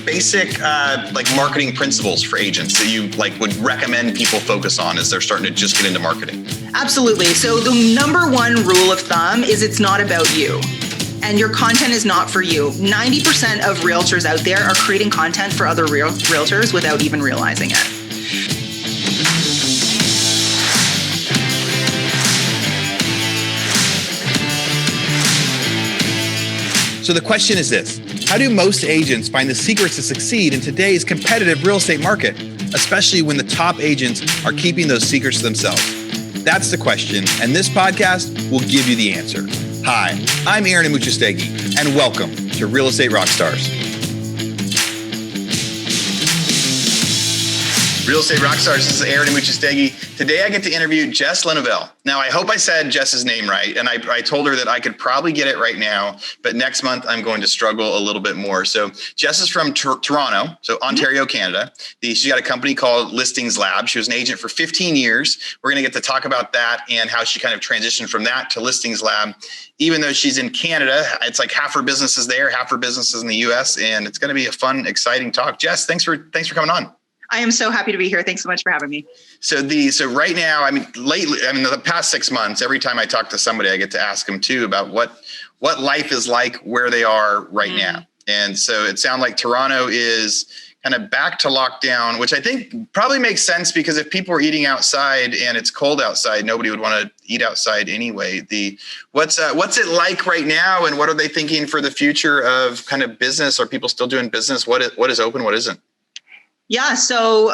basic like marketing principles for agents that you like would recommend people focus on as they're starting to just get into marketing? Absolutely. So the number one rule of thumb is it's not about you. And your content is not for you. 90% of realtors out there are creating content for other realtors without even realizing it. So the question is this: how do most agents find the secrets to succeed in today's competitive real estate market, especially when the top agents are keeping those secrets to themselves? That's the question, and this podcast will give you the answer. Hi, I'm Aaron Amuchastegui, and welcome to Real Estate Rockstars. Real Estate Rockstars, this is Aaron Amuchastegui. Today I get to interview Jess Lenouvel. Now, I hope I said Jess's name right, and I told her that I could probably get it right now, but next month I'm going to struggle a little bit more. So Jess is from Toronto, so Ontario, Canada. She's got a company called Listings Lab. She was an agent for 15 years. We're going to get to talk about that and how she kind of transitioned from that to Listings Lab. Even though she's in Canada, it's like half her business is there, half her business is in the US, and it's going to be a fun, exciting talk. Jess, thanks for coming on. I am so happy to be here. Thanks so much for having me. So right now, the past 6 months, every time I talk to somebody, I get to ask them too about what life is like where they are right now. And so it sounds like Toronto is kind of back to lockdown, which I think probably makes sense because if people are eating outside and it's cold outside, nobody would want to eat outside anyway. What's it like right now, and what are they thinking for the future of kind of business? Are people still doing business? What is open? What isn't? Yeah, so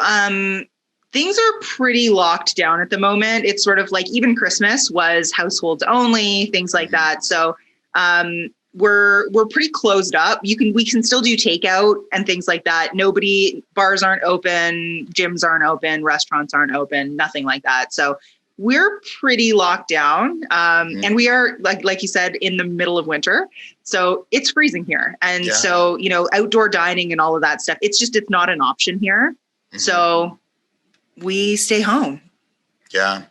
things are pretty locked down at the moment. It's sort of like even Christmas was households only, things like that. So we're pretty closed up. We can still do takeout and things like that. Bars aren't open, gyms aren't open, restaurants aren't open, nothing like that. So we're pretty locked down. And we are, like you said, in the middle of winter. So it's freezing here. And so, outdoor dining and all of that stuff, it's not an option here. Mm-hmm. So we stay home. Yeah.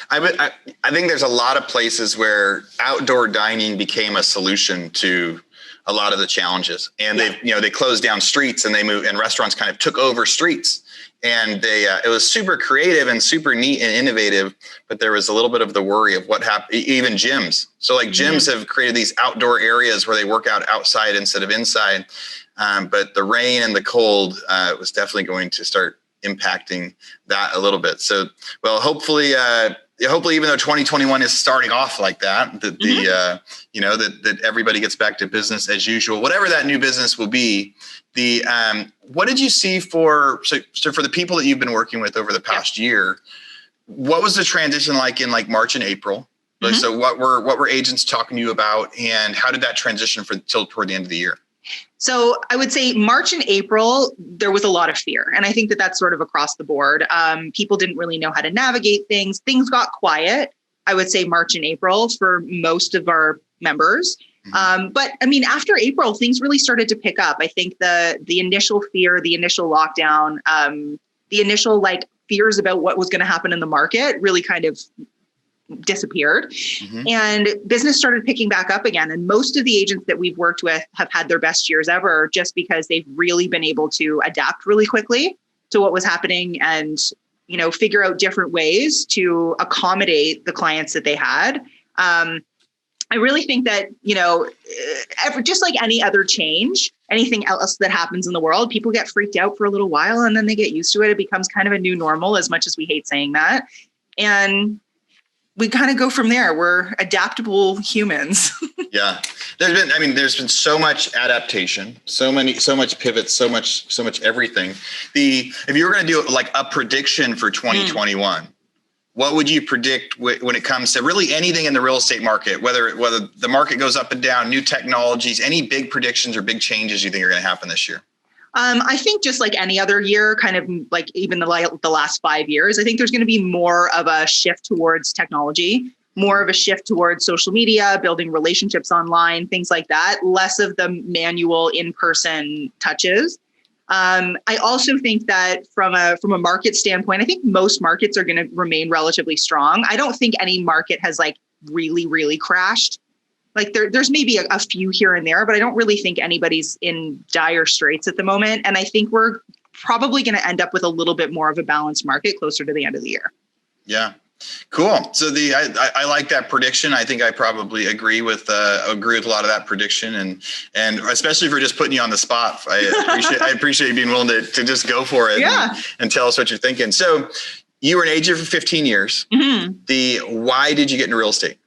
I think there's a lot of places where outdoor dining became a solution to a lot of the challenges. And they closed down streets and they moved, and restaurants kind of took over streets. And it was super creative and super neat and innovative, but there was a little bit of the worry of what happened, even gyms. So like gyms have created these outdoor areas where they work out outside instead of inside. But the rain and the cold was definitely going to start impacting that a little bit. So, well, hopefully, even though 2021 is starting off like that, that everybody gets back to business as usual, whatever that new business will be. What did you see for the people that you've been working with over the past year? What was the transition like in like March and April? Mm-hmm. So what were agents talking to you about, and how did that transition toward the end of the year? So I would say March and April, there was a lot of fear. And I think that that's sort of across the board. People didn't really know how to navigate things. Things got quiet, I would say March and April for most of our members. Mm-hmm. But I mean, after April, things really started to pick up. I think the initial fear, the initial lockdown, the initial fears about what was going to happen in the market really kind of disappeared. Mm-hmm. And business started picking back up again. And most of the agents that we've worked with have had their best years ever, just because they've really been able to adapt really quickly to what was happening and, figure out different ways to accommodate the clients that they had. I really think that, just like any other change, anything else that happens in the world, people get freaked out for a little while and then they get used to it. It becomes kind of a new normal, as much as we hate saying that. And we kind of go from there. We're adaptable humans. Yeah. There's been so much adaptation, so much pivots, so much everything. If you were going to do like a prediction for 2021, what would you predict when it comes to really anything in the real estate market, whether the market goes up and down, new technologies, any big predictions or big changes you think are going to happen this year? I think just like any other year, kind of like even the last 5 years, I think there's going to be more of a shift towards technology, more of a shift towards social media, building relationships online, things like that, less of the manual in-person touches. I also think that from a market standpoint, I think most markets are going to remain relatively strong. I don't think any market has really, really crashed. Like there's maybe a few here and there, but I don't really think anybody's in dire straits at the moment. And I think we're probably going to end up with a little bit more of a balanced market closer to the end of the year. Yeah. Cool. So I like that prediction. I think I probably agree with a lot of that prediction, and especially for just putting you on the spot. I appreciate you being willing to just go for it. And tell us what you're thinking. So you were an agent for 15 years. Mm-hmm. Why did you get into real estate?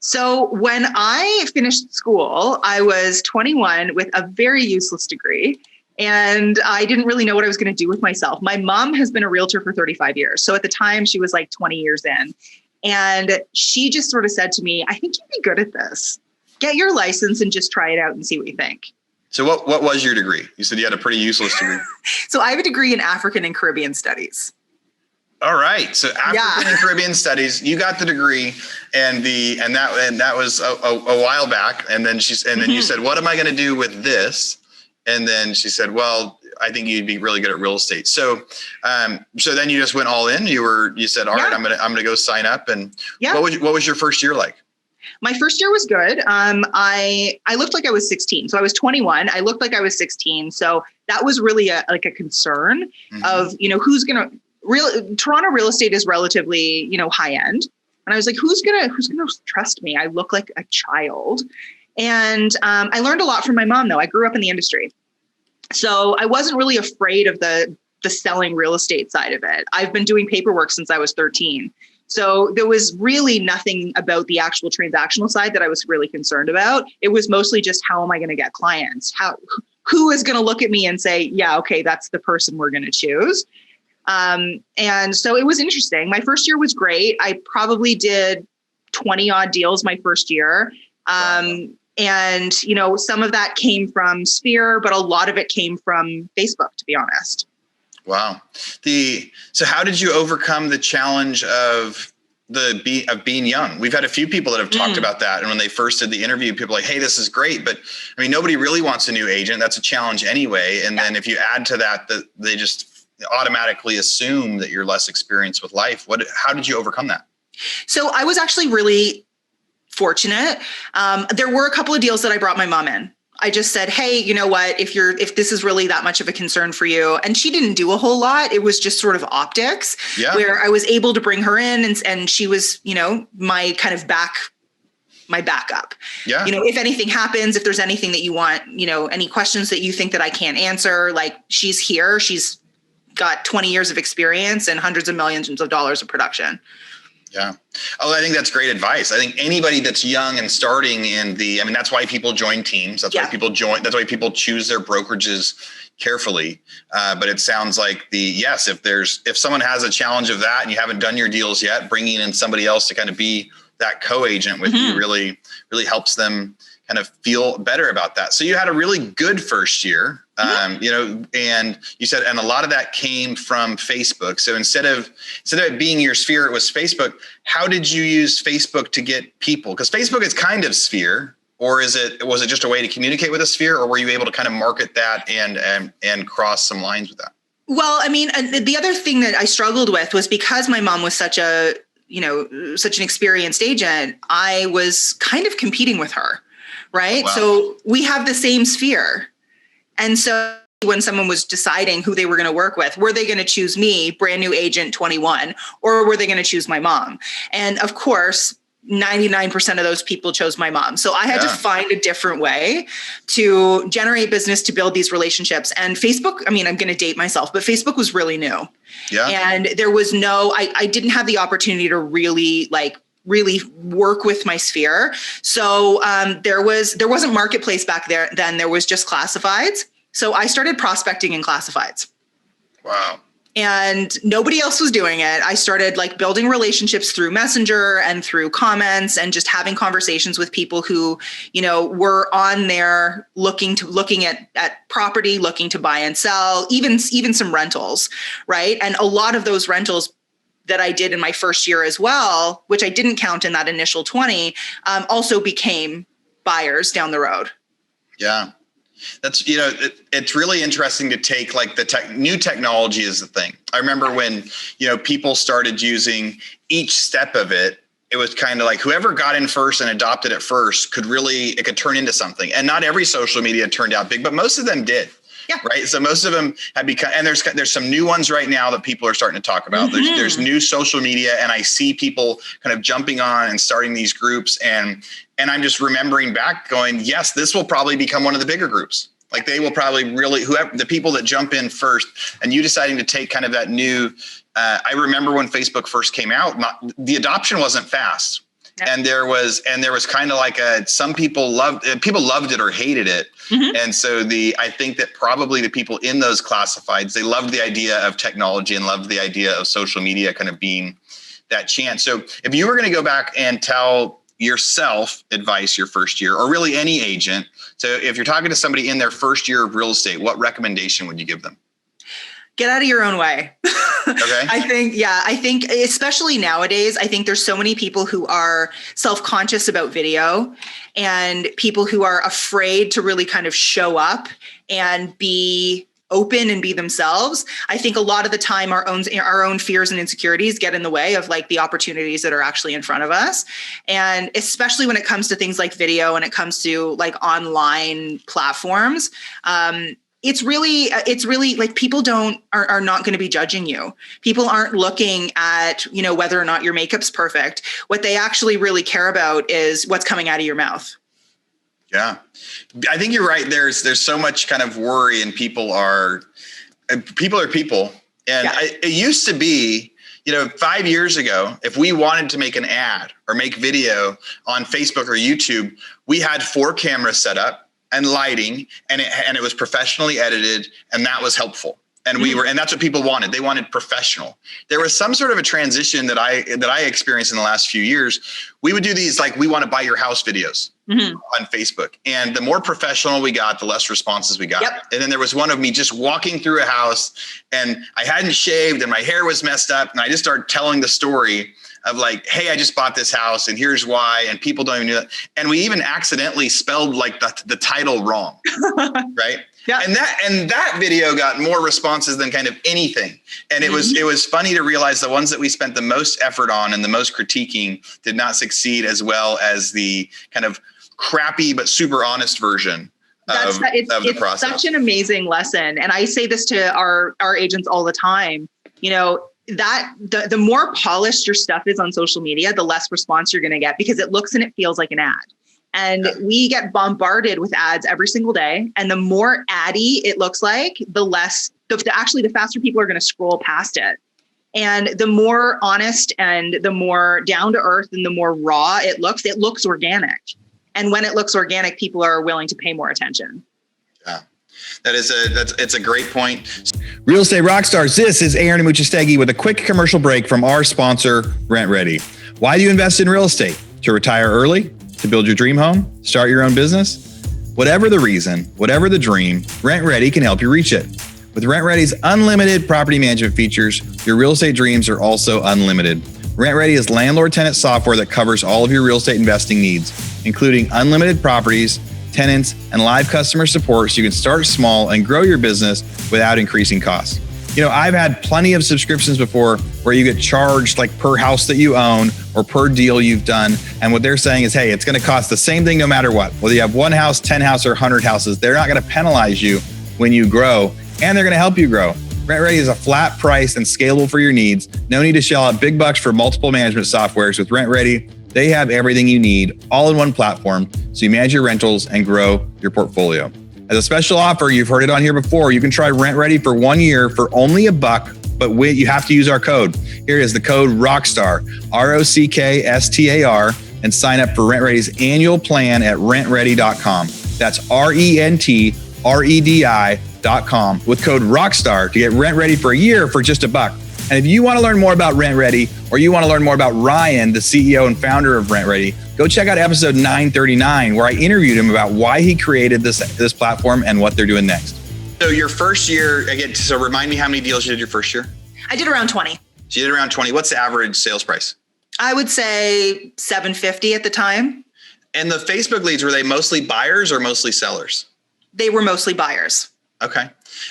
So when I finished school, I was 21 with a very useless degree. And I didn't really know what I was going to do with myself. My mom has been a realtor for 35 years. So at the time she was like 20 years in. And she just sort of said to me, I think you'd be good at this. Get your license and just try it out and see what you think. So what was your degree? You said you had a pretty useless degree. So I have a degree in African and Caribbean studies. All right. So African and Caribbean studies, you got the degree and that was a while back. And then you said, what am I going to do with this? And then she said, well, I think you'd be really good at real estate. So, so then you just went all in. You said, all right, I'm going to go sign up. And what was your first year like? My first year was good. I looked like I was 16. So I was 21. I looked like I was 16. So that was really a concern of, who's going to Toronto real estate is relatively, high end. And I was like, who's going to trust me? I look like a child. And I learned a lot from my mom, though. I grew up in the industry. So I wasn't really afraid of the selling real estate side of it. I've been doing paperwork since I was 13. So there was really nothing about the actual transactional side that I was really concerned about. It was mostly just, how am I going to get clients? Who is going to look at me and say, yeah, okay, that's the person we're going to choose. And so it was interesting. My first year was great. I probably did 20 odd deals my first year. And, some of that came from Sphere, but a lot of it came from Facebook, to be honest. Wow. So how did you overcome the challenge of being young? We've had a few people that have talked about that. And when they first did the interview, people were like, hey, this is great. But I mean, nobody really wants a new agent. That's a challenge anyway. And then if you add to that, they just automatically assume that you're less experienced with life. How did you overcome that? So I was actually really fortunate. There were a couple of deals that I brought my mom in. I just said, hey, you know what, if this is really that much of a concern for you, and she didn't do a whole lot. It was just sort of optics where I was able to bring her in and she was, my kind of my backup. Yeah. If anything happens, if there's anything that you want, any questions that you think that I can't answer, like, she's here, she's got 20 years of experience and hundreds of millions of dollars of production. Yeah. Oh, I think that's great advice. I think anybody that's young and starting that's why people join teams. That's why people choose their brokerages carefully. But it sounds like if someone has a challenge of that and you haven't done your deals yet, bringing in somebody else to kind of be that co-agent with you really, really helps them kind of feel better about that. So you had a really good first year, and you said, and a lot of that came from Facebook. So instead of it being your Sphere, it was Facebook. How did you use Facebook to get people? Because Facebook is kind of Sphere, or was it just a way to communicate with a Sphere, or were you able to kind of market that and cross some lines with that? Well, I mean, the other thing that I struggled with was, because my mom was such an experienced agent, I was kind of competing with her. Right. Wow. So we have the same Sphere. And so when someone was deciding who they were going to work with, were they going to choose me, brand new agent 21, or were they going to choose my mom? And of course, 99% of those people chose my mom. So I had to find a different way to generate business, to build these relationships. And Facebook, I'm going to date myself, but Facebook was really new. Yeah. And there was I didn't have the opportunity to really work with my Sphere. So there wasn't marketplace back then. There was just classifieds. So I started prospecting in classifieds. Wow. And nobody else was doing it. I started building relationships through Messenger and through comments, and just having conversations with people who, were on there looking at property, looking to buy and sell, even some rentals, right? And a lot of those rentals that I did in my first year as well, which I didn't count in that initial 20, also became buyers down the road. Yeah. That's, it's really interesting to take new technology is the thing. I remember when, people started using each step of it it was kind of like whoever got in first and adopted it first it could turn into something. And not every social media turned out big, but most of them did. Yeah. Right. So most of them have become, and there's some new ones right now that people are starting to talk about. Mm-hmm. There's new social media, and I see people kind of jumping on and starting these groups. And I'm just remembering back going, yes, this will probably become one of the bigger groups. Like they will probably really, whoever the people that jump in first, and you deciding to take kind of that new, I remember when Facebook first came out, the adoption wasn't fast. And there was kind of like some people loved it or hated it. Mm-hmm. And so I think that probably the people in those classifieds, they loved the idea of technology and loved the idea of social media kind of being that chance. So if you were going to go back and tell yourself advice your first year, or really any agent, so if you're talking to somebody in their first year of real estate, what recommendation would you give them? Get out of your own way. Okay. I think especially nowadays, I think there's so many people who are self-conscious about video, and people who are afraid to really kind of show up and be open and be themselves. I think a lot of the time our own fears and insecurities get in the way of like the opportunities that are actually in front of us. And especially when it comes to things like video and it comes to like online platforms, it's really like people are not going to be judging you. People aren't looking at, whether or not your makeup's perfect. What they actually really care about is what's coming out of your mouth. Yeah, I think you're right. There's so much kind of worry, and people are people. And it used to be, 5 years ago, if we wanted to make an ad or make video on Facebook or YouTube, we had 4 cameras set up and lighting, and it was professionally edited, and that was helpful. And and that's what people wanted. They wanted professional. There was some sort of a transition that I experienced in the last few years. We would do these, like, we want to buy your house videos on Facebook. And the more professional we got, the less responses we got. Yep. And then there was one of me just walking through a house, and I hadn't shaved and my hair was messed up. And I just started telling the story of like, hey, I just bought this house and here's why. And people don't even know that. And we even accidentally spelled like the title wrong. Right. Yeah. And that video got more responses than kind of anything. And it was funny to realize the ones that we spent the most effort on and the most critiquing did not succeed as well as the kind of crappy but super honest version of the process. It's such an amazing lesson. And I say this to our agents all the time, that the more polished your stuff is on social media, the less response you're going to get, because it looks and it feels like an ad. And we get bombarded with ads every single day. And the more addy it looks like, the faster people are going to scroll past it. And the more honest and the more down to earth and the more raw it looks organic. And when it looks organic, people are willing to pay more attention. Yeah. It's a great point. Real estate rock stars, this is Aaron Amuchastegui with a quick commercial break from our sponsor, Rent Ready. Why do you invest in real estate? To retire early? To build your dream home? Start your own business? Whatever the reason, whatever the dream, Rent Ready can help you reach it. With Rent Ready's unlimited property management features, your real estate dreams are also unlimited. Rent Ready is landlord-tenant software that covers all of your real estate investing needs, including unlimited properties, tenants, and live customer support, so you can start small and grow your business without increasing costs. I've had plenty of subscriptions before where you get charged like per house that you own or per deal you've done. And what they're saying is, hey, it's going to cost the same thing no matter what. Whether you have 1 house, 10 houses, or 100 houses, they're not going to penalize you when you grow, and they're going to help you grow. Rent Ready is a flat price and scalable for your needs. No need to shell out big bucks for multiple management softwares. With Rent Ready, they have everything you need all in one platform, so you manage your rentals and grow your portfolio. As a special offer, you've heard it on here before, you can try Rent Ready for 1 year for only $1, but you have to use our code. Here it is, the code ROCKSTAR, ROCKSTAR, and sign up for Rent Ready's annual plan at rentredi.com. That's RENTREDI.com with code ROCKSTAR to get Rent Ready for a year for just $1. And if you want to learn more about Rent Ready, or you want to learn more about Ryan, the CEO and founder of Rent Ready, go check out episode 939, where I interviewed him about why he created this platform and what they're doing next. So your first year, again, so remind me how many deals you did your first year? I did around 20. So you did around 20. What's the average sales price? I would say $750 at the time. And the Facebook leads, were they mostly buyers or mostly sellers? They were mostly buyers. Okay.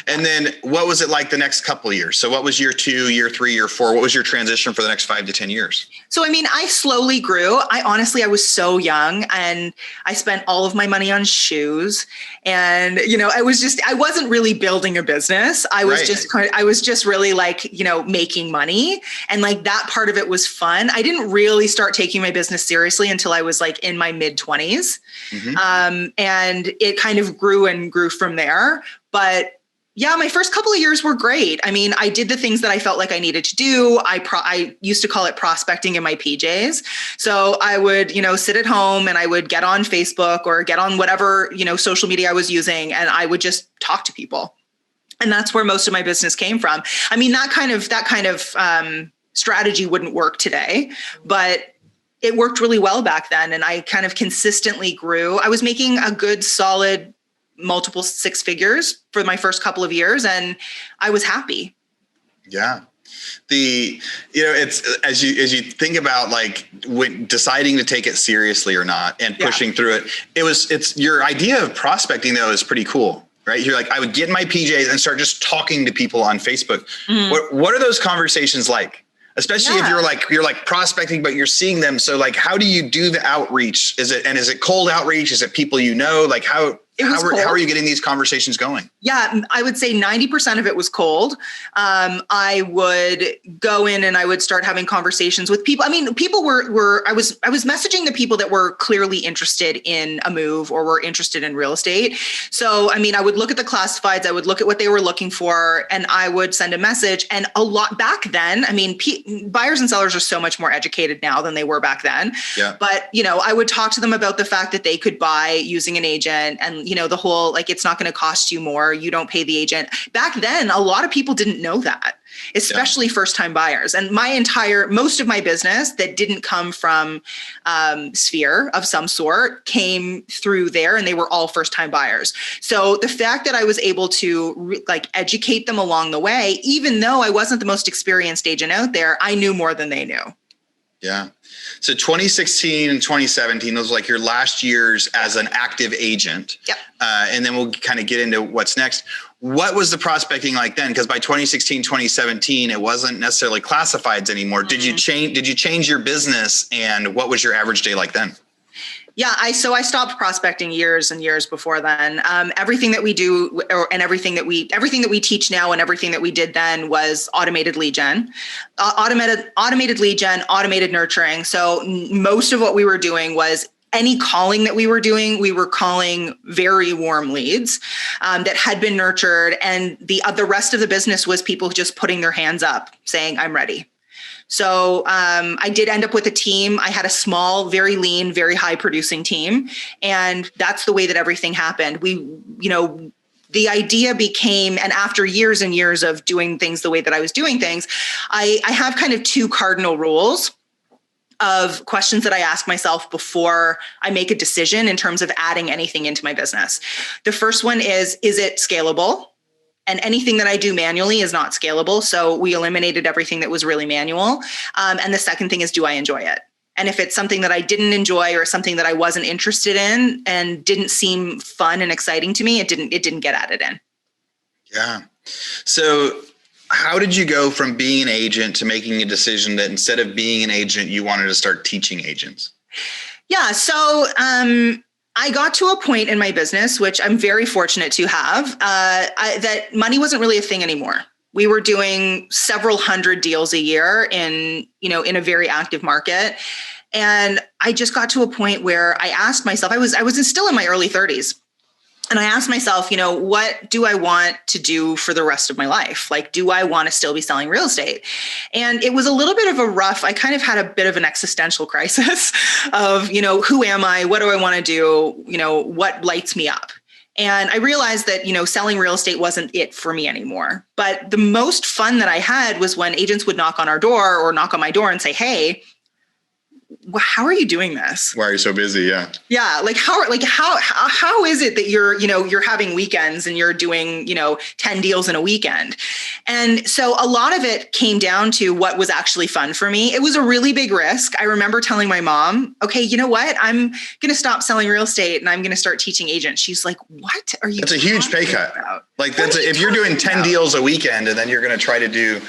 And then what was it like the next couple of years? So what was year 2, year 3, year 4? What was your transition for the next 5 to 10 years? So, I mean, I slowly grew. I was so young and I spent all of my money on shoes. And, I wasn't really building a business. I was just really like, making money. And like that part of it was fun. I didn't really start taking my business seriously until I was like in my mid-20s. And it kind of grew and grew from there. But yeah, my first couple of years were great. I mean, I did the things that I felt like I needed to do. I used to call it prospecting in my PJs. So I would, sit at home and I would get on Facebook or get on whatever, social media I was using, and I would just talk to people. And that's where most of my business came from. I mean, that kind of strategy wouldn't work today, but it worked really well back then. And I kind of consistently grew. I was making a good, solid multiple 6 figures for my first couple of years, and I was happy. Yeah. It's as you think about like when deciding to take it seriously or not and pushing through it, it's your idea of prospecting though is pretty cool, right? You're like, I would get in my PJs and start just talking to people on Facebook. What are those conversations like? Especially if you're like prospecting, but you're seeing them. So like, how do you do the outreach? Is it cold outreach? Is it people like how are you getting these conversations going? Yeah, I would say 90% of it was cold. I would go in and I would start having conversations with people. I mean, people I was messaging the people that were clearly interested in a move or were interested in real estate. So, I mean, I would look at the classifieds, I would look at what they were looking for, and I would send a message. And a lot back then, I mean, buyers and sellers are so much more educated now than they were back then. Yeah. But, I would talk to them about the fact that they could buy using an agent, and the whole, like, it's not going to cost you more. You don't pay the agent. Back then, a lot of people didn't know that, especially first-time buyers. And most of my business that didn't come from Sphere of some sort came through there, and they were all first-time buyers. So the fact that I was able to educate them along the way, even though I wasn't the most experienced agent out there, I knew more than they knew. Yeah. So 2016 and 2017, those were like your last years as an active agent. Yep. And then we'll kind of get into what's next. What was the prospecting like then? Because by 2016, 2017, it wasn't necessarily classifieds anymore. Did you change your business, and what was your average day like then? Yeah, I stopped prospecting years and years before then. Everything that we do, everything that we teach now, and everything that we did then was automated lead gen, automated lead gen, automated nurturing. So most of what we were doing was any calling that we were doing, we were calling very warm leads that had been nurtured, and the rest of the business was people just putting their hands up, saying, "I'm ready." So I did end up with a team. I had a small, very lean, very high producing team. And that's the way that everything happened. The idea became, and after years and years of doing things the way that I was doing things, I have kind of 2 cardinal rules of questions that I ask myself before I make a decision in terms of adding anything into my business. The first one is it scalable? And anything that I do manually is not scalable. So we eliminated everything that was really manual. And the second thing is, do I enjoy it? And if it's something that I didn't enjoy or something that I wasn't interested in and didn't seem fun and exciting to me, it didn't get added in. Yeah. So how did you go from being an agent to making a decision that instead of being an agent, you wanted to start teaching agents? Yeah. So, I got to a point in my business, which I'm very fortunate to have, that money wasn't really a thing anymore. We were doing several hundred deals a year in a very active market. And I just got to a point where I asked myself, I was still in my early 30s. And I asked myself, what do I want to do for the rest of my life? Like, do I want to still be selling real estate? And it was a little bit of I kind of had a bit of an existential crisis of, who am I? What do I want to do? What lights me up? And I realized that, selling real estate wasn't it for me anymore. But the most fun that I had was when agents would knock on our door or knock on my door and say, "Hey, how are you doing this? Why are you so busy?" Yeah. Yeah. How is it that you're having weekends and you're doing, 10 deals in a weekend? And so a lot of it came down to what was actually fun for me. It was a really big risk. I remember telling my mom, "Okay, you know what? I'm going to stop selling real estate and I'm going to start teaching agents." She's like, "What are you?" That's a huge pay cut. About? Like if you're doing 10 deals a weekend and then you're going to try to do,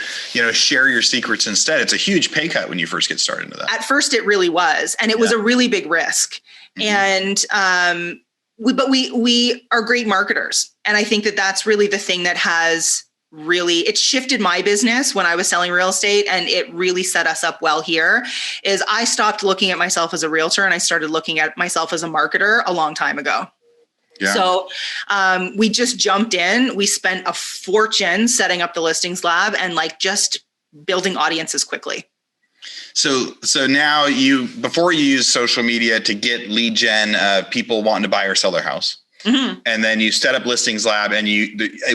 share your secrets instead, it's a huge pay cut when you first get started into that. At first it really was. And it was a really big risk. And, but we are great marketers. And I think that that's really the thing that has it shifted my business when I was selling real estate, and it really set us up well here. Is I stopped looking at myself as a realtor and I started looking at myself as a marketer a long time ago. Yeah. So we just jumped in. We spent a fortune setting up the listings lab and just building audiences quickly. So now before you use social media to get lead gen, people wanting to buy or sell their house. Mm-hmm. And then you set up listings lab, and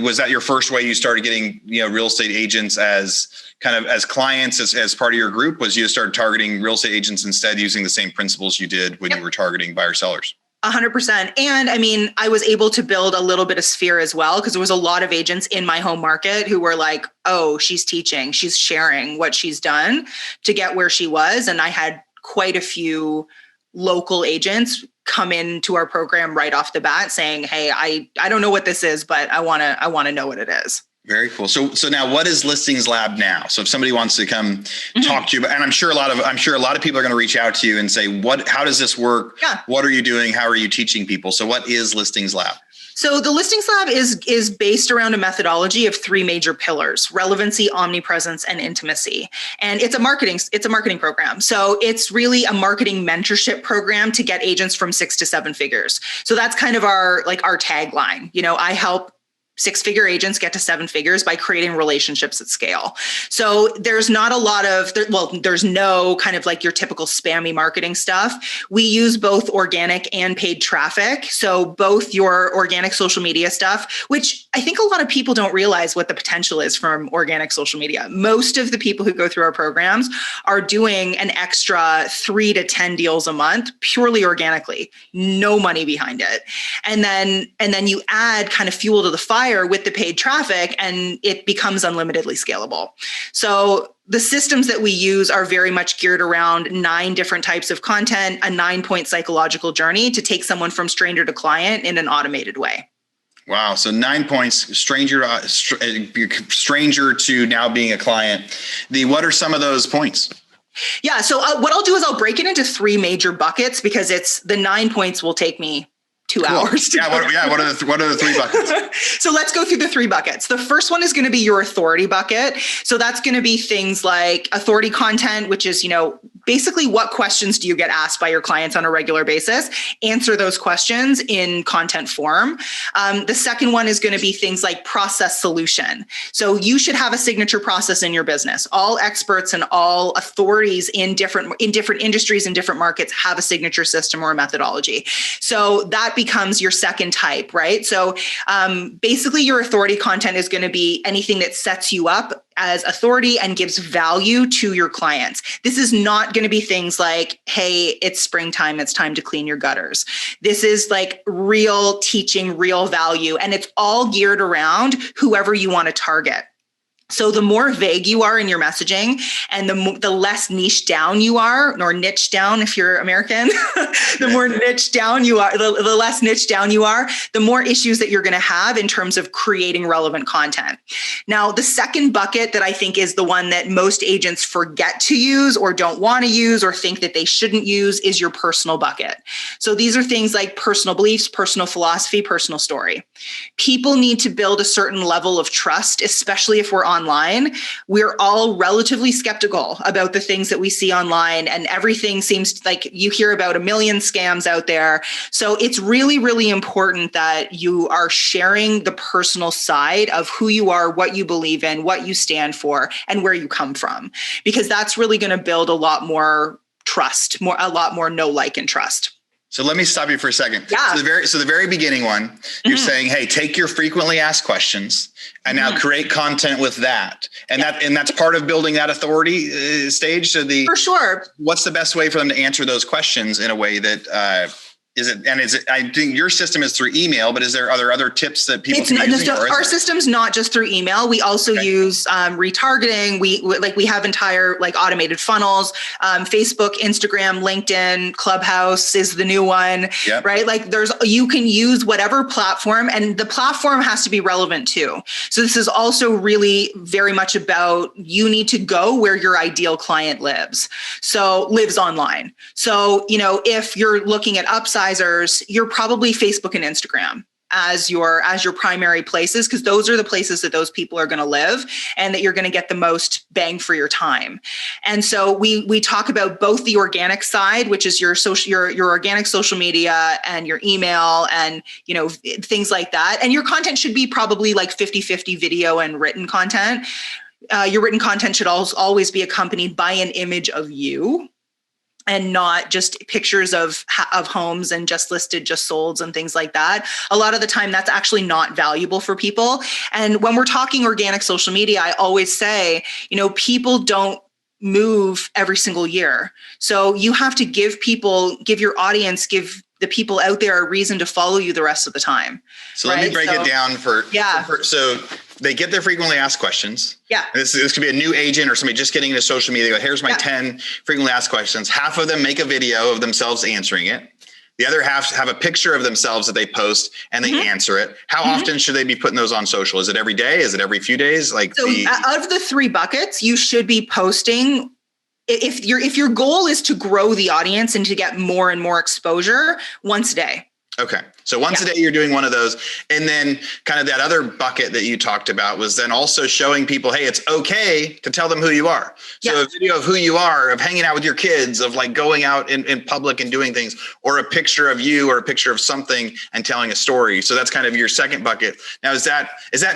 was that your first way you started getting, real estate agents as kind of as clients, as part of your group? Was you started targeting real estate agents instead, using the same principles you did when you were targeting buyer sellers? 100%. And I mean, I was able to build a little bit of sphere as well, because there was a lot of agents in my home market who were like, oh, she's teaching, she's sharing what she's done to get where she was. And I had quite a few local agents come into our program right off the bat saying, hey, I don't know what this is, but I want to know what it is. Very cool. So now what is Listings Lab now? So if somebody wants to come talk to you, and I'm sure a lot of people are going to reach out to you and say, how does this work? Yeah. What are you doing? How are you teaching people? So what is Listings Lab? So the Listings Lab is based around a methodology of 3 major pillars: relevancy, omnipresence, and intimacy. And it's a marketing program. So it's really a marketing mentorship program to get agents from 6 to 7 figures. So that's kind of our tagline. I help 6-figure agents get to 7 figures by creating relationships at scale. So there's not a lot of, there's no kind of your typical spammy marketing stuff. We use both organic and paid traffic. So both your organic social media stuff, which I think a lot of people don't realize what the potential is from organic social media. Most of the people who go through our programs are doing an extra 3 to 10 deals a month, purely organically, no money behind it. And then you add kind of fuel to the fire with the paid traffic, and it becomes unlimitedly scalable. So the systems that we use are very much geared around 9 different types of content, a 9-point psychological journey to take someone from stranger to client in an automated way. Wow. So 9 points, stranger to now being a client. What are some of those points? Yeah. So what I'll do is I'll break it into 3 major buckets, because the 9 points will take me 2 hours. Yeah. What are the 3 buckets? So let's go through the 3 buckets. The first one is going to be your authority bucket. So that's going to be things like authority content, which is, basically what questions do you get asked by your clients on a regular basis? Answer those questions in content form. The second one is going to be things like process solution. So you should have a signature process in your business. All experts and all authorities in different industries and different markets have a signature system or a methodology. So that becomes your second type, right? So basically your authority content is going to be anything that sets you up as authority and gives value to your clients. This is not going to be things like, hey, it's springtime, it's time to clean your gutters. This is real teaching, real value, and it's all geared around whoever you want to target. So the more vague you are in your messaging, and the less niche down you are, or niche down if you're American, the more niche down you are, the less niche down you are, the more issues that you're going to have in terms of creating relevant content. Now, the second bucket that I think is the one that most agents forget to use or don't want to use or think that they shouldn't use is your personal bucket. So these are things like personal beliefs, personal philosophy, personal story. People need to build a certain level of trust, especially if we're online. We're all relatively skeptical about the things that we see online, and everything seems like you hear about a million scams out there. So it's really, really important that you are sharing the personal side of who you are, what you believe in, what you stand for, and where you come from, because that's really going to build a lot more trust, a lot more know, like, and trust. So let me stop you for a second. Yeah. So the very beginning one, you're saying, hey, take your frequently asked questions and now create content with that. And that's part of building that authority stage. So for sure. What's the best way for them to answer those questions in a way that I think your system is through email, but are there other tips that people can use? Our system's not just through email. We also use retargeting. We have entire automated funnels. Facebook, Instagram, LinkedIn, Clubhouse is the new one, right? You can use whatever platform, and the platform has to be relevant too. So this is also really very much about, you need to go where your ideal client lives online. So, if you're looking at upsizers, you're probably Facebook and Instagram as your primary places, because those are the places that those people are going to live and that you're going to get the most bang for your time. And so we talk about both the organic side, which is your organic social media and your email and, things like that. And your content should be probably 50-50 video and written content. Your written content should always be accompanied by an image of you, and not just pictures of homes and just listed, just sold and things like that. A lot of the time that's actually not valuable for people. And when we're talking organic social media, I always say, people don't move every single year. So you have to give your audience, give the people out there a reason to follow you the rest of the time. So let me break it down so they get their frequently asked questions. Yeah. This could be a new agent or somebody just getting into social media. Go, here's my 10 frequently asked questions. Half of them make a video of themselves answering it. The other half have a picture of themselves that they post and they answer it. How often should they be putting those on social? Is it every day? Is it every few days? Out of the 3 buckets, you should be posting. If your goal is to grow the audience and to get more and more exposure, once a day. Okay. So once a day, you're doing one of those. And then kind of that other bucket that you talked about was then also showing people, hey, it's okay to tell them who you are. So a video of who you are, of hanging out with your kids, of going out in public and doing things, or a picture of you or a picture of something and telling a story. So that's kind of your second bucket. Now, is that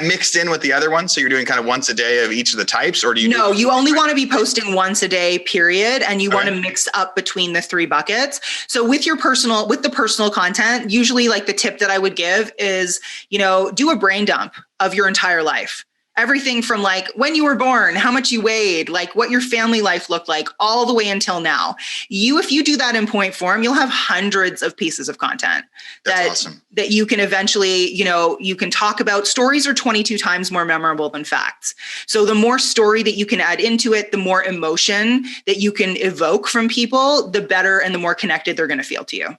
mixed in with the other one? So you're doing kind of once a day of each of the types, or do you? No, you only want to be posting once a day, period. And you want to mix up between the 3 buckets. So with the personal content, usually the tip that I would give is, do a brain dump of your entire life. Everything from when you were born, how much you weighed, what your family life looked like, all the way until now. If you do that in point form, you'll have hundreds of pieces of content that you can eventually, you can talk about. Stories are 22 times more memorable than facts. So the more story that you can add into it, the more emotion that you can evoke from people, the better and the more connected they're going to feel to you.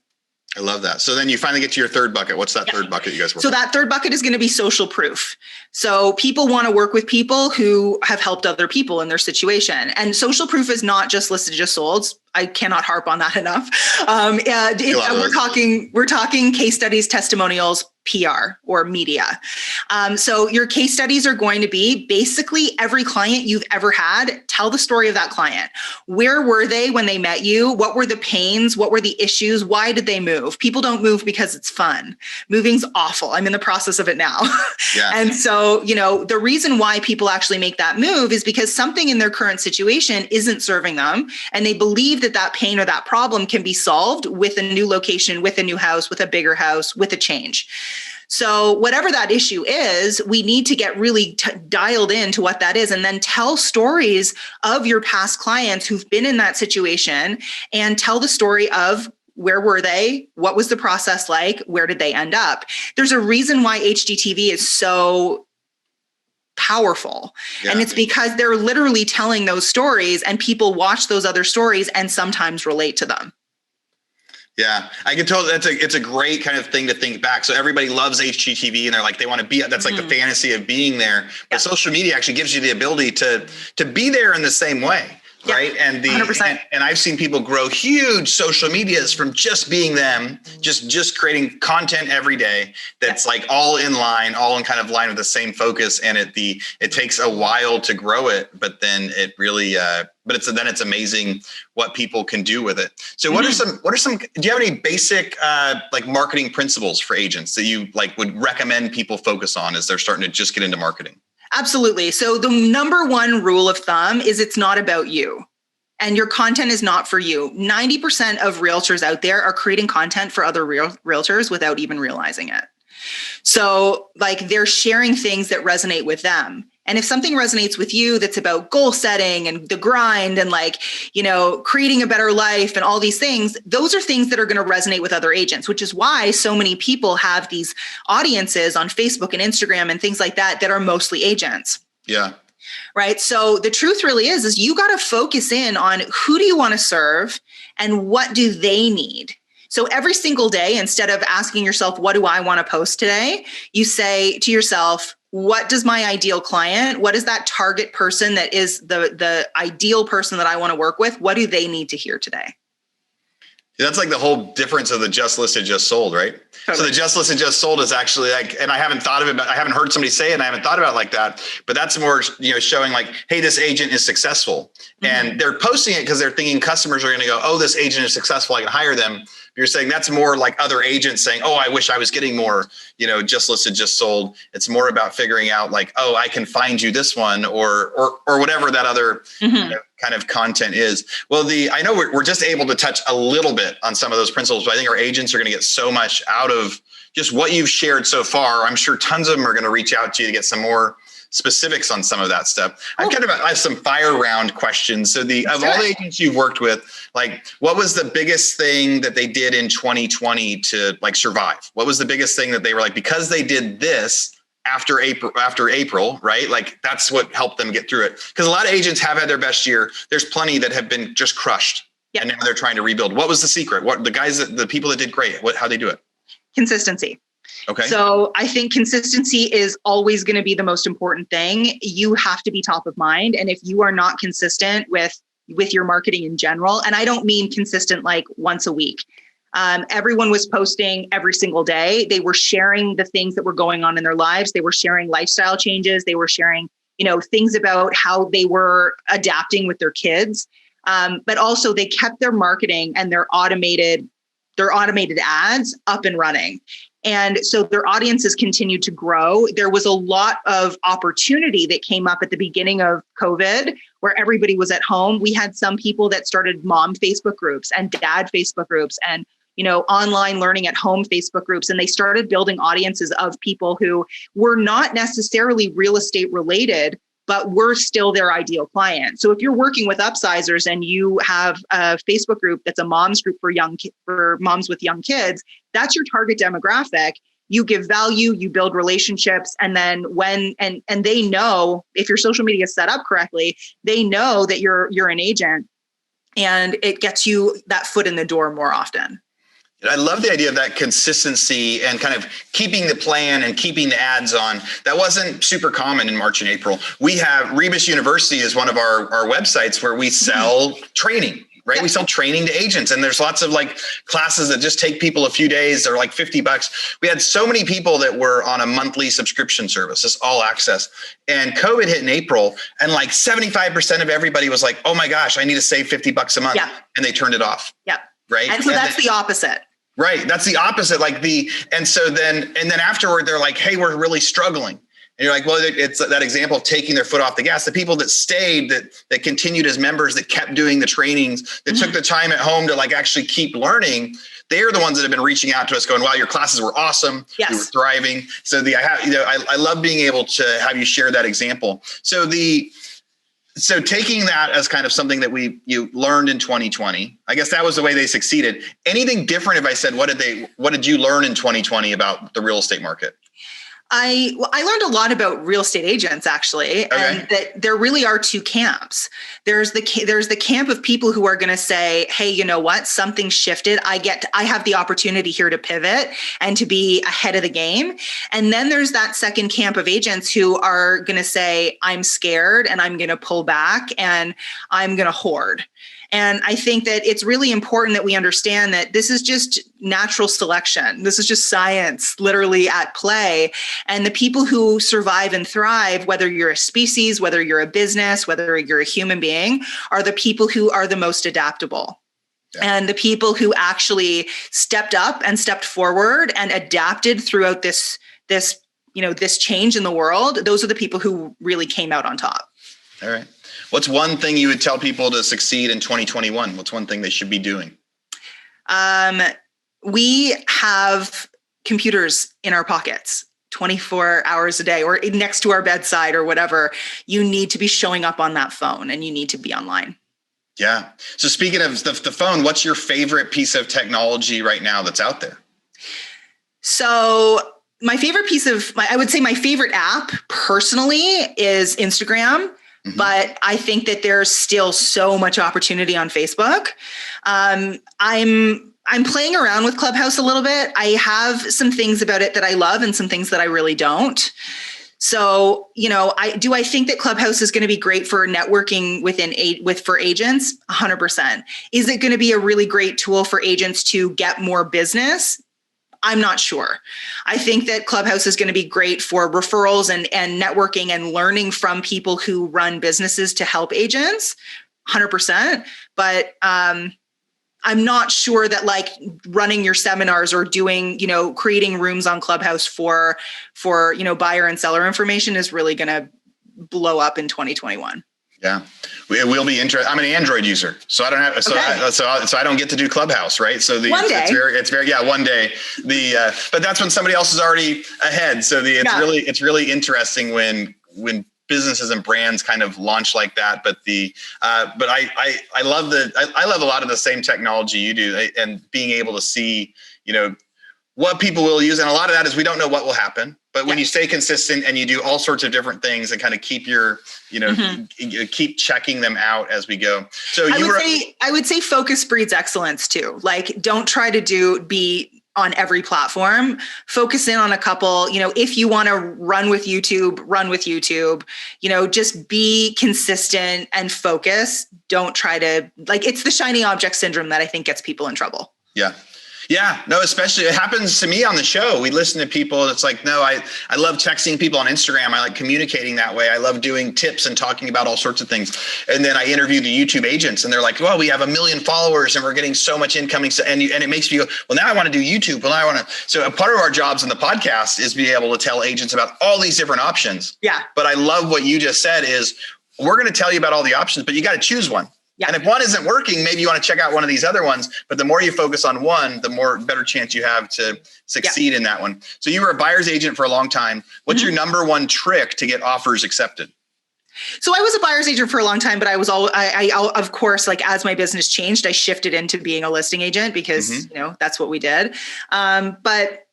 I love that. So then you finally get to your third bucket. What's that third bucket you guys work on? So that third bucket is going to be social proof. So people want to work with people who have helped other people in their situation. And social proof is not just listed, just sold. I cannot harp on that enough. We're talking case studies, testimonials, PR or media. So your case studies are going to be basically every client you've ever had. Tell the story of that client. Where were they when they met you? What were the pains? What were the issues? Why did they move? People don't move because it's fun. Moving's awful. I'm in the process of it now. Yeah. And so, the reason why people actually make that move is because something in their current situation isn't serving them. And they believe that pain or that problem can be solved with a new location, with a new house, with a bigger house, with a change. So whatever that issue is, we need to get really dialed into what that is and then tell stories of your past clients who've been in that situation and tell the story of where were they? What was the process like? Where did they end up? There's a reason why HGTV is so powerful. Yeah. And it's because they're literally telling those stories and people watch those other stories and sometimes relate to them. Yeah, I can tell it's a great kind of thing to think back. So everybody loves HGTV and they're they want to be, that's the fantasy of being there. But social media actually gives you the ability to be there in the same way. Yeah, right. And 100%. And I've seen people grow huge social medias from just being them, just creating content every day. That's all in line, all in kind of line with the same focus. And it takes a while to grow it, but then it really, it's amazing what people can do with it. So what are some, do you have any basic, marketing principles for agents that you would recommend people focus on as they're starting to just get into marketing? Absolutely. So the number one rule of thumb is it's not about you and your content is not for you. 90% of realtors out there are creating content for other realtors without even realizing it. So they're sharing things that resonate with them. And if something resonates with you that's about goal setting and the grind and creating a better life and all these things, those are things that are going to resonate with other agents, which is why so many people have these audiences on Facebook and Instagram and things like that are mostly agents. Yeah. Right. So the truth really is you got to focus in on who do you want to serve and what do they need? So every single day, instead of asking yourself, what do I want to post today? You say to yourself, what does my ideal client, what is that target person that is the ideal person that I want to work with? What do they need to hear today? That's like the whole difference of the just listed, just sold, right? Totally. So the just listed, just sold is actually like, and I haven't thought of it, but I haven't heard somebody say it and I haven't thought about it like that, but that's more, showing like, hey, this agent is successful. Mm-hmm. And they're posting it because they're thinking customers are going to go, oh, this agent is successful, I can hire them. You're saying that's more like other agents saying, oh, I wish I was getting more, just listed, just sold. It's more about figuring out like, oh, I can find you this one or whatever that other kind of content is. Well, I know we're just able to touch a little bit on some of those principles, but I think our agents are going to get so much out of just what you've shared so far. I'm sure tons of them are going to reach out to you to get some more specifics on some of that stuff. I have some fire round questions. So of all the agents you've worked with, like what was the biggest thing that they did in 2020 to like survive? What was the biggest thing that they were like, because they did this after April, right? Like that's what helped them get through it. Because a lot of agents have had their best year. There's plenty that have been just crushed. Yep. And now they're trying to rebuild. What was the secret? What the people that did great, how they do it? Consistency. Okay. So I think consistency is always going to be the most important thing. You have to be top of mind. And if you are not consistent with your marketing in general, and I don't mean consistent like once a week. Everyone was posting every single day. They were sharing the things that were going on in their lives. They were sharing lifestyle changes. They were sharing, things about how they were adapting with their kids. But also they kept their marketing and their automated ads up and running. And so their audiences continued to grow. There was a lot of opportunity that came up at the beginning of COVID where everybody was at home. We had some people that started mom Facebook groups and dad Facebook groups and, online learning at home Facebook groups. And they started building audiences of people who were not necessarily real estate related, but we're still their ideal client. So if you're working with upsizers and you have a Facebook group that's a mom's group for moms with young kids, that's your target demographic. You give value, you build relationships, and then and they know if your social media is set up correctly, they know that you're an agent, and it gets you that foot in the door more often. I love the idea of that consistency and kind of keeping the plan and keeping the ads on. That wasn't super common in March and April. We have Rebus University is one of our websites where we sell training, right? Yep. We sell training to agents, and there's lots of like classes that just take people a few days. They're like $50. We had so many people that were on a monthly subscription service, this all access. And COVID hit in April, and like 75% of everybody was like, oh my gosh, I need to save $50 a month. Yep. And they turned it off. Yep. Right. And so that's the opposite. Right. That's the opposite. And then afterward, they're like, hey, we're really struggling. And you're like, well, it's that example of taking their foot off the gas. The people that stayed, that continued as members, that kept doing the trainings, that took the time at home to like actually keep learning. They're the ones that have been reaching out to us going, wow, your classes were awesome. Yes. You were thriving. So I love being able to have you share that example. So taking that as kind of something that you learned in 2020, I guess that was the way they succeeded. Anything different if I said, what did you learn in 2020 about the real estate market? I learned a lot about real estate agents, actually, and that there really are two camps. There's the camp of people who are going to say, hey, you know what? Something shifted. I have the opportunity here to pivot and to be ahead of the game. And then there's that second camp of agents who are going to say, I'm scared and I'm going to pull back and I'm going to hoard. And I think that it's really important that we understand that this is just natural selection. This is just science literally at play. And the people who survive and thrive, whether you're a species, whether you're a business, whether you're a human being, are the people who are the most adaptable. Yeah. And the people who actually stepped up and stepped forward and adapted throughout this change in the world. Those are the people who really came out on top. All right. What's one thing you would tell people to succeed in 2021? What's one thing they should be doing? We have computers in our pockets. 24 hours a day or next to our bedside or whatever. You need to be showing up on that phone and you need to be online. Yeah. So speaking of the phone, what's your favorite piece of technology right now that's out there? So my favorite I would say my favorite app personally is Instagram. Mm-hmm. But I think that there's still so much opportunity on Facebook. I'm playing around with Clubhouse a little bit. I have some things about it that I love and some things that I really don't. So, I think that Clubhouse is going to be great for networking for agents? 100%. Is it going to be a really great tool for agents to get more business? I'm not sure. I think that Clubhouse is going to be great for referrals and networking and learning from people who run businesses to help agents, 100%. But I'm not sure that like running your seminars or doing, creating rooms on Clubhouse for buyer and seller information is really going to blow up in 2021. Yeah, it will be interesting. I'm an Android user, so I don't have so I don't get to do Clubhouse, right? So one day. it's very one day. But that's when somebody else is already ahead. So it's really interesting when businesses and brands kind of launch like that. But I love a lot of the same technology you do, and being able to see what people will use, and a lot of that is we don't know what will happen. But when you stay consistent and you do all sorts of different things and kind of keep your, keep checking them out as we go. So I would say focus breeds excellence too. Like, don't try to be on every platform. Focus in on a couple. If you want to run with YouTube. Just be consistent and focus. Don't try to it's the shiny object syndrome that I think gets people in trouble. Yeah. Yeah, no, especially it happens to me on the show. We listen to people. It's like, no, I love texting people on Instagram. I like communicating that way. I love doing tips and talking about all sorts of things. And then I interview the YouTube agents and they're like, well, we have 1 million followers and we're getting so much incoming. And it makes me go, well, now I want to do YouTube. Well, now I want to. So a part of our jobs in the podcast is be able to tell agents about all these different options. Yeah. But I love what you just said is we're going to tell you about all the options, but you got to choose one. Yeah. And if one isn't working, maybe you want to check out one of these other ones. But the more you focus on one, the better chance you have to succeed in that one. So you were a buyer's agent for a long time. What's your number one trick to get offers accepted? So I was a buyer's agent for a long time, but I was of course, like as my business changed, I shifted into being a listing agent because, that's what we did. But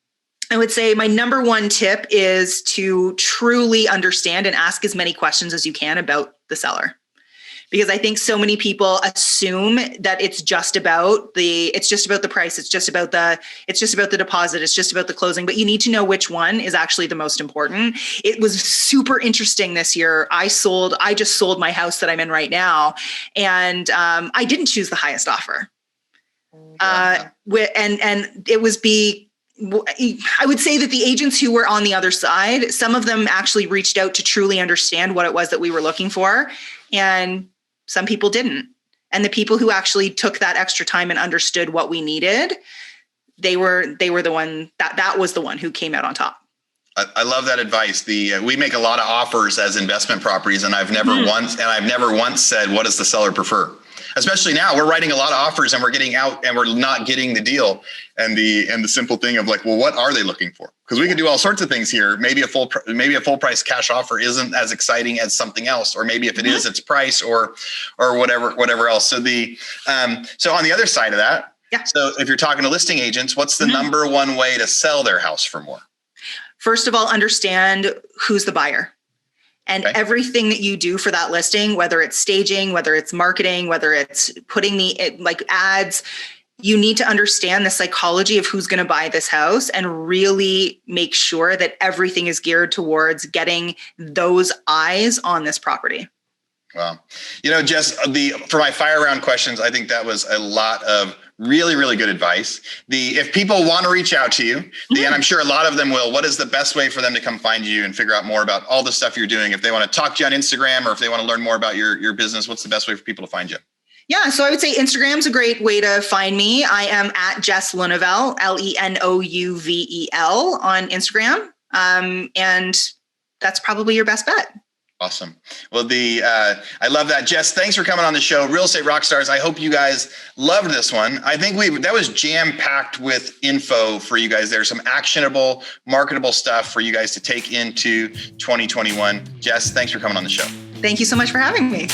I would say my number one tip is to truly understand and ask as many questions as you can about the seller. Because I think so many people assume that it's just about the price. It's just about the deposit. It's just about the closing, but you need to know which one is actually the most important. It was super interesting this year. I just sold my house that I'm in right now. And I didn't choose the highest offer. And it was I would say that the agents who were on the other side, some of them actually reached out to truly understand what it was that we were looking for. And some people didn't. And the people who actually took that extra time and understood what we needed, they were the one that was the one who came out on top. I love that advice. We make a lot of offers as investment properties, and I've never once said, what does the seller prefer? Especially now, we're writing a lot of offers and we're getting out and we're not getting the deal. And the simple thing of like, well, what are they looking for? Because we can do all sorts of things here. Maybe a full price cash offer isn't as exciting as something else, or maybe if it is, it's price or whatever else. So so on the other side of that, so if you're talking to listing agents, what's the number one way to sell their house for more? First of all, understand who's the buyer. And everything that you do for that listing, whether it's staging, whether it's marketing, whether it's putting ads, you need to understand the psychology of who's going to buy this house and really make sure that everything is geared towards getting those eyes on this property. Wow. Jess, for my fire round questions, I think that was a lot of really, really good advice. If people want to reach out to you, and I'm sure a lot of them will, what is the best way for them to come find you and figure out more about all the stuff you're doing? If they want to talk to you on Instagram or if they want to learn more about your business, what's the best way for people to find you? Yeah, so I would say Instagram's a great way to find me. I am at Jess Lenouvel, Lenouvel on Instagram. And that's probably your best bet. Awesome. Well, I love that. Jess, thanks for coming on the show. Real Estate Rockstars. I hope you guys loved this one. I think that was jam-packed with info for you guys. There's some actionable, marketable stuff for you guys to take into 2021. Jess, thanks for coming on the show. Thank you so much for having me.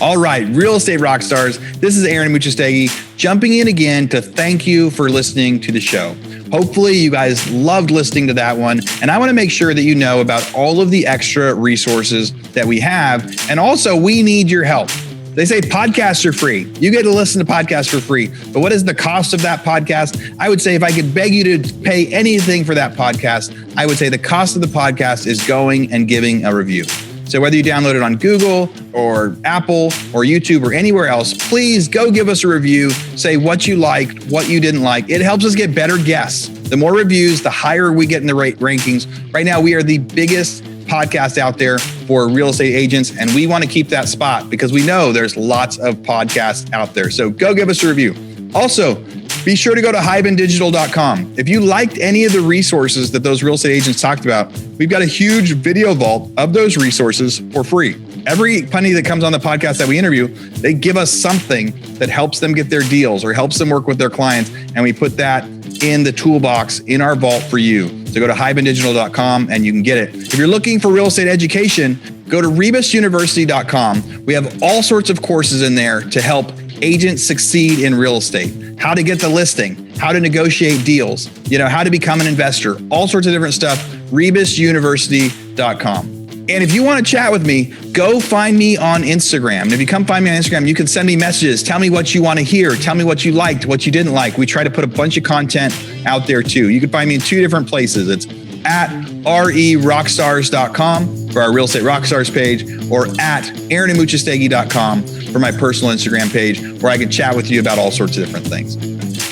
All right, Real Estate Rockstars. This is Aaron Muchastegui jumping in again to thank you for listening to the show. Hopefully you guys loved listening to that one. And I want to make sure that you know about all of the extra resources that we have. And also, we need your help. They say podcasts are free. You get to listen to podcasts for free. But what is the cost of that podcast? I would say if I could beg you to pay anything for that podcast, I would say the cost of the podcast is going and giving a review. So whether you download it on Google or Apple or YouTube or anywhere else, please go give us a review. Say what you liked, what you didn't like. It helps us get better guests. The more reviews, the higher we get in the rankings. Right now, we are the biggest podcast out there for real estate agents, and we want to keep that spot because we know there's lots of podcasts out there. So go give us a review. Also, be sure to go to hibandigital.com. If you liked any of the resources that those real estate agents talked about, we've got a huge video vault of those resources for free. Every penny that comes on the podcast that we interview, they give us something that helps them get their deals or helps them work with their clients. And we put that in the toolbox in our vault for you. So go to hibandigital.com and you can get it. If you're looking for real estate education, go to rebusuniversity.com. We have all sorts of courses in there to help agents succeed in real estate, how to get the listing, how to negotiate deals, how to become an investor, all sorts of different stuff, rebusuniversity.com. And if you want to chat with me, go find me on Instagram. And if you come find me on Instagram, you can send me messages. Tell me what you want to hear. Tell me what you liked, what you didn't like. We try to put a bunch of content out there too. You can find me in two different places. It's at rerockstars.com for our Real Estate Rockstars page, or at aaronmuchastegui.com for my personal Instagram page, where I can chat with you about all sorts of different things.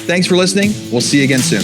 Thanks for listening. We'll see you again soon.